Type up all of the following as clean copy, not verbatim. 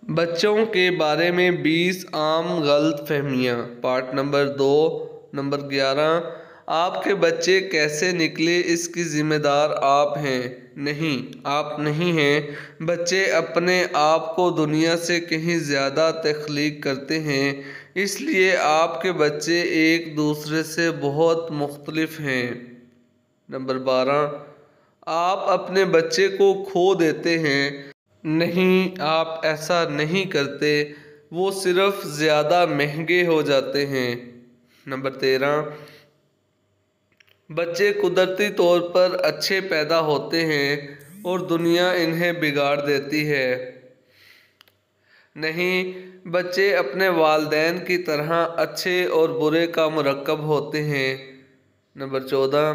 بچوں کے بارے میں 20 عام غلط فہمیاں، پارٹ نمبر 2، نمبر 11۔ آپ کے بچے کیسے نکلے اس کی ذمہ دار آپ ہیں، نہیں، آپ نہیں ہیں۔ بچے اپنے آپ کو دنیا سے کہیں زیادہ تخلیق کرتے ہیں، اس لیے آپ کے بچے ایک دوسرے سے بہت مختلف ہیں۔ نمبر 12۔ آپ اپنے بچے کو کھو دیتے ہیں، نہیں، آپ ایسا نہیں کرتے، وہ صرف زیادہ مہنگے ہو جاتے ہیں۔ نمبر 13۔ بچے قدرتی طور پر اچھے پیدا ہوتے ہیں اور دنیا انہیں بگاڑ دیتی ہے، نہیں، بچے اپنے والدین کی طرح اچھے اور برے کا مرکب ہوتے ہیں۔ نمبر 14۔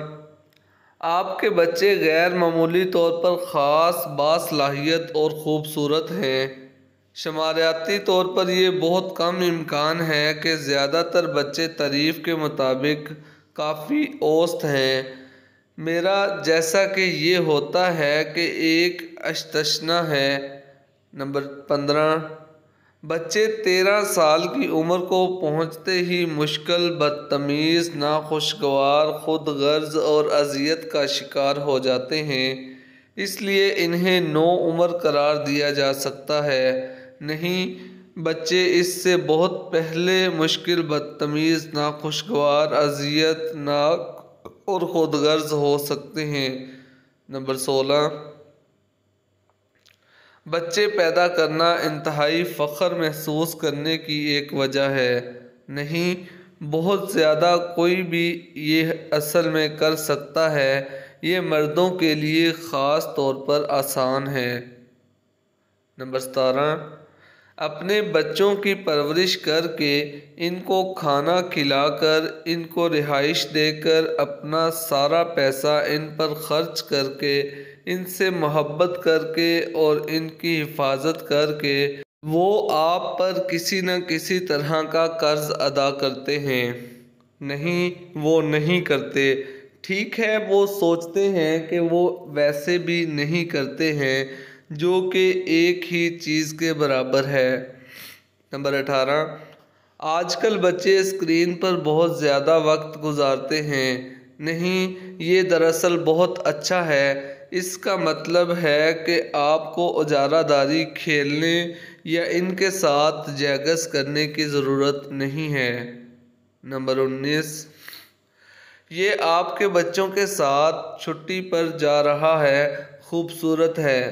آپ کے بچے غیر معمولی طور پر خاص، باصلاحیت اور خوبصورت ہیں۔ شماریاتی طور پر یہ بہت کم امکان ہے کہ زیادہ تر بچے تعریف کے مطابق کافی اوسط ہیں، میرا جیسا کہ یہ ہوتا ہے کہ ایک استثنا ہے۔ نمبر 15۔ بچے 13 سال کی عمر کو پہنچتے ہی مشکل، بدتمیز، ناخوشگوار، خود غرض اور اذیت کا شکار ہو جاتے ہیں، اس لیے انہیں نوعمر قرار دیا جا سکتا ہے، نہیں، بچے اس سے بہت پہلے مشکل، بدتمیز، ناخوشگوار، اذیت ناک اور خود غرض ہو سکتے ہیں۔ نمبر 16۔ بچے پیدا کرنا انتہائی فخر محسوس کرنے کی ایک وجہ ہے، نہیں، بہت زیادہ کوئی بھی یہ اصل میں کر سکتا ہے، یہ مردوں کے لیے خاص طور پر آسان ہے۔ نمبر 17۔ اپنے بچوں کی پرورش کر کے، ان کو کھانا کھلا کر، ان کو رہائش دے کر، اپنا سارا پیسہ ان پر خرچ کر کے، ان سے محبت کر کے اور ان کی حفاظت کر کے، وہ آپ پر کسی نہ کسی طرح کا قرض ادا کرتے ہیں، نہیں، وہ نہیں کرتے، ٹھیک ہے، وہ سوچتے ہیں کہ وہ ویسے بھی نہیں کرتے ہیں، جو کہ ایک ہی چیز کے برابر ہے۔ نمبر 18۔ آج کل بچے اسکرین پر بہت زیادہ وقت گزارتے ہیں، نہیں، یہ دراصل بہت اچھا ہے، اس کا مطلب ہے کہ آپ کو اجارہ داری کھیلنے یا ان کے ساتھ جیگز کرنے کی ضرورت نہیں ہے۔ نمبر 19۔ یہ آپ کے بچوں کے ساتھ چھٹی پر جا رہا ہے، خوبصورت ہے،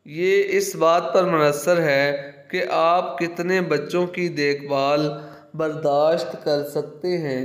یہ اس بات پر منحصر ہے کہ آپ کتنے بچوں کی دیکھ بھال برداشت کر سکتے ہیں۔